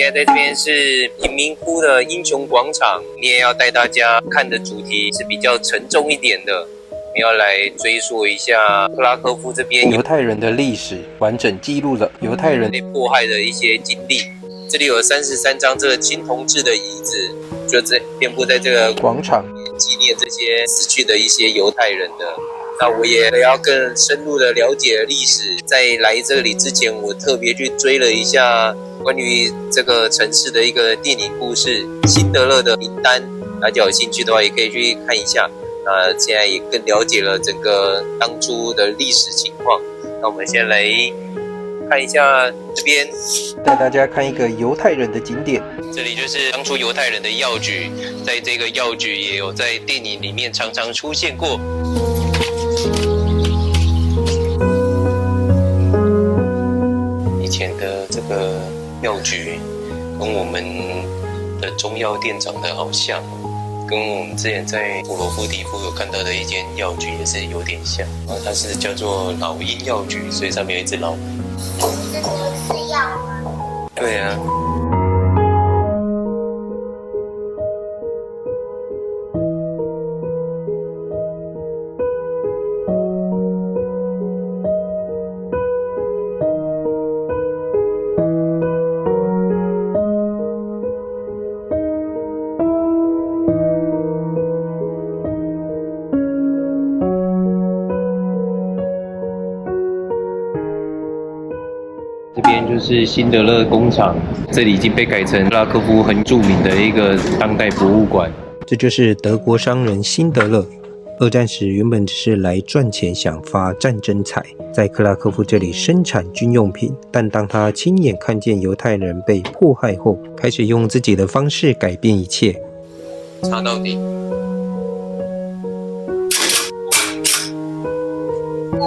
現在在這邊是貧民窟的英雄廣場，你也要帶大家看的主題是比較沉重一點的，我們要來追溯一下克拉科夫這邊猶太人的歷史，完整記錄了猶太人被迫害的一些經歷。這裡有33張這個青銅製的椅子，就遍布在這個廣場，紀念這些死去的一些猶太人的。那我也要更深入的了解歷史。在來這裡之前，我特別去追了一下關於這個城市的一個電影故事《辛德勒的名單》，大家有興趣的話也可以去看一下。現在也更了解了整個當初的歷史情況。那我們先來看一下這邊，帶大家看一個猶太人的景點。這裡就是當初猶太人的藥局，在這個藥局也有在電影裡面常常出現過。以前的這個藥局跟我們的中藥店長得好像，跟我們之前在普罗夫迪夫有看到的一间药局也是有點像。它是叫做老鷹藥局，所以上面有一只老鹰。这就是药吗？对啊。这边就是辛德勒工厂，这裡已經被改成克拉科夫很著名的一個當代博物館。這就是德國商人辛德勒，二戰時原本只是來賺錢想發戰爭財，在克拉科夫這裡生產軍用品，但當他親眼看見猶太人被迫害後，開始用自己的方式改變一切。插到底。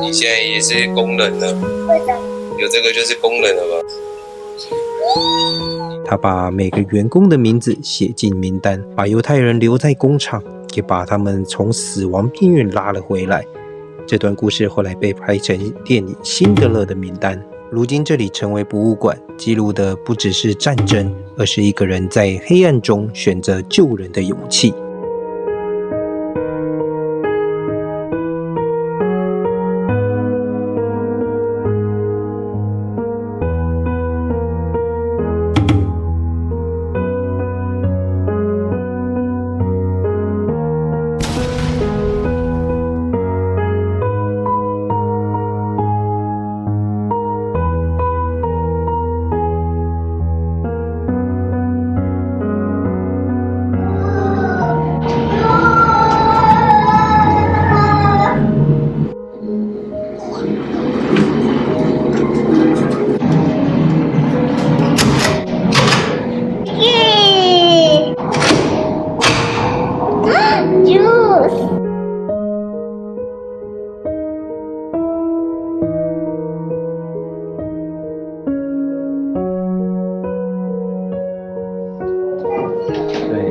你現在也是工人了。為什麼？有這個就是工人了吧？他把每個員工的名字寫進名單，把猶太人留在工廠，也把他們從死亡邊緣拉了回來。這段故事後來被拍成電影《辛德勒的名單》。如今這裡成為博物館，記錄的不只是戰爭，而是一個人在黑暗中選擇救人的勇氣。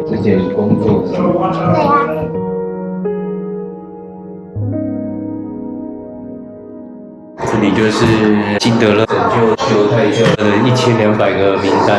之前工作的时候。对啊。这裡就是辛德勒拯救猶太教的1200個名單。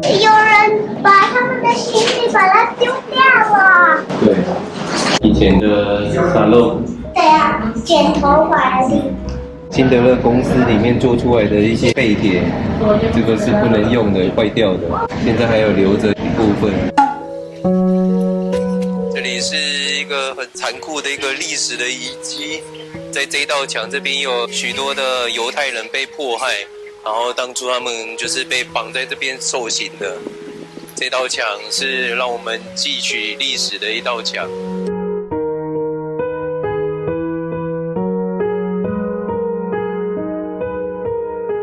有人把他們的行李把它丟掉了。對，以前的沙漏。對啊，剪頭髮的地方。辛德勒公司裡面做出來的一些廢鐵，這個是不能用的，壞掉的。現在還有留着一部分。這裡是一個很殘酷的一個歷史的遺跡，在這道牆這邊有許多的猶太人被迫害。然後當初他們就是被綁在這邊受刑的。這道牆是讓我們記取歷史的一道牆。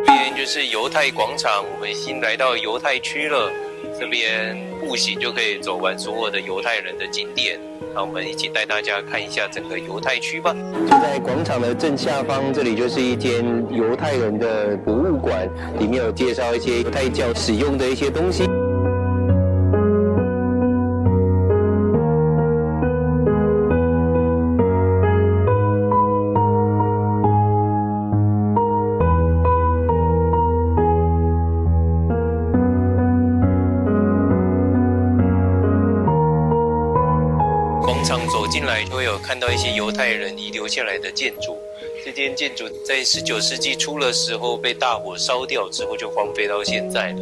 這邊就是是猶太廣場，我們已經來到猶太區了。這邊步行就可以走完所有的猶太人的景點。那我們一起帶大家看一下整個猶太區吧。就在廣場的正下方，這裡就是一間猶太人的博物館，裡面有介紹一些猶太教使用的一些東西。廣場走進來就會有看到一些猶太人遺留下來的建築。這間建築在19世紀初的時候被大火燒掉之後就荒廢到現在了。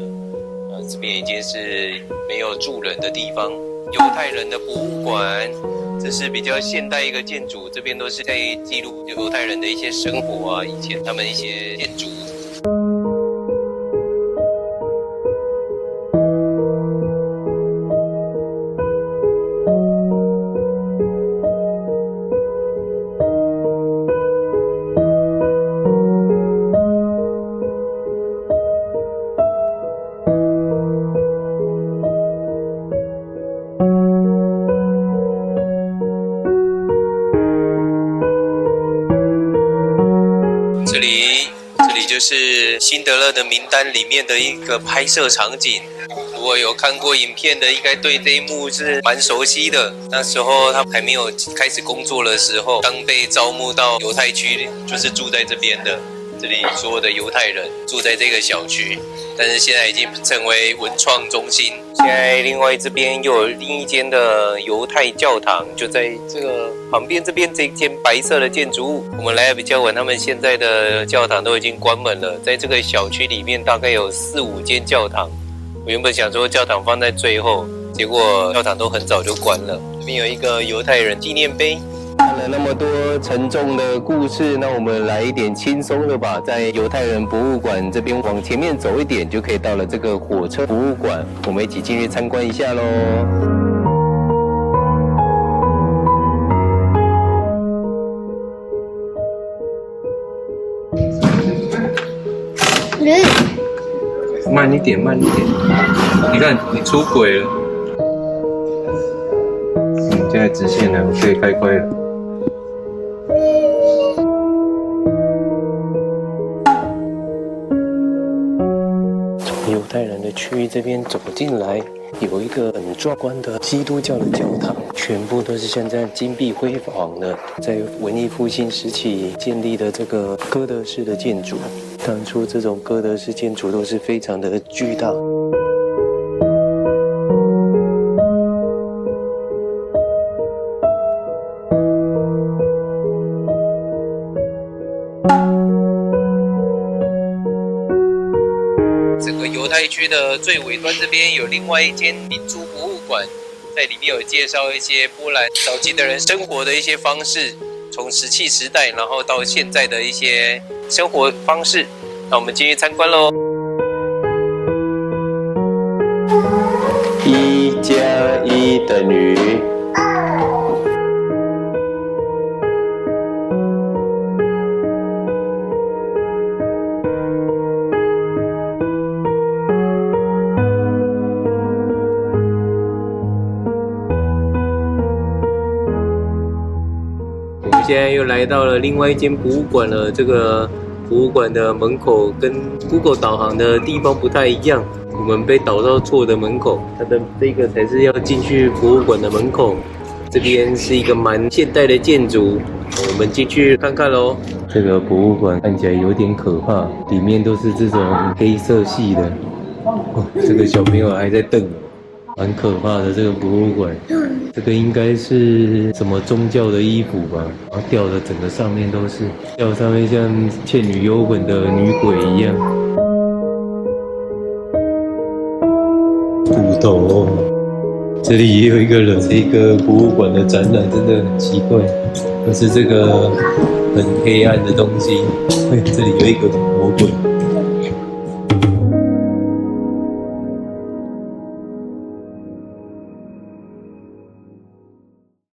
這邊已經是沒有住人的地方。猶太人的博物館，這是比較現代一個建築，這邊都是在記錄猶太人的一些生活啊，以前他們一些建築。這裡就是辛德勒的名單裡面的一個拍攝場景。如果有看過影片的，應該對這一幕是蠻熟悉的。那時候他還沒有開始工作的時候，剛被招募到猶太區，就是住在這邊的。這裡所有的猶太人住在這個小區，但是現在已經成為文創中心。現在另外這邊又有另一間的猶太教堂，就在這個旁邊這邊這間白色的建築物。我們來的比較晚，他們現在的教堂都已經關門了。在這個小區裡面大概有4-5間教堂。我原本想說教堂放在最後，結果教堂都很早就關了。這邊有一個猶太人紀念碑。看了那麼多沉重的故事，那我們來一點輕鬆的吧。在猶太人博物館這邊往前面走一點，就可以到了這個火車博物館。我們一起進去參觀一下嘍。慢一點，慢一點。你看，你出軌了。現在直線了，我可以開快了。猶太人的區域這邊走進來，有一個很壯觀的基督教的教堂，全部都是現在金碧輝煌的，在文藝復興時期建立的這個哥德式的建築。當初這種哥德式建築都是非常的巨大。整個猶太區的最尾端這邊有另外一間民族博物館，在裡面有介紹一些波蘭早期的人生活的一些方式，從石器時代然後到現在的一些生活方式。那我們進去參觀嘍。1+1等於2。我們現在又來到了另外一間博物館了。這個博物館的門口跟 Google 導航的地方不太一樣，我們被導到錯的門口，它的這個才是要進去博物館的門口。這邊是一個蠻現代的建築，我們進去看看嘍。這個博物館看起來有點可怕，裡面都是這種黑色系的。哦，這個小朋友還在瞪，蠻可怕的這個博物館。這個應該是什麼宗教的衣服吧，然後吊的整個上面都是，吊上面像《倩女幽魂》的女鬼一樣。骨頭哦，這裡也有一個人，這個博物館的展覽真的很奇怪，可是這個很黑暗的東西，這裡有一個魔鬼。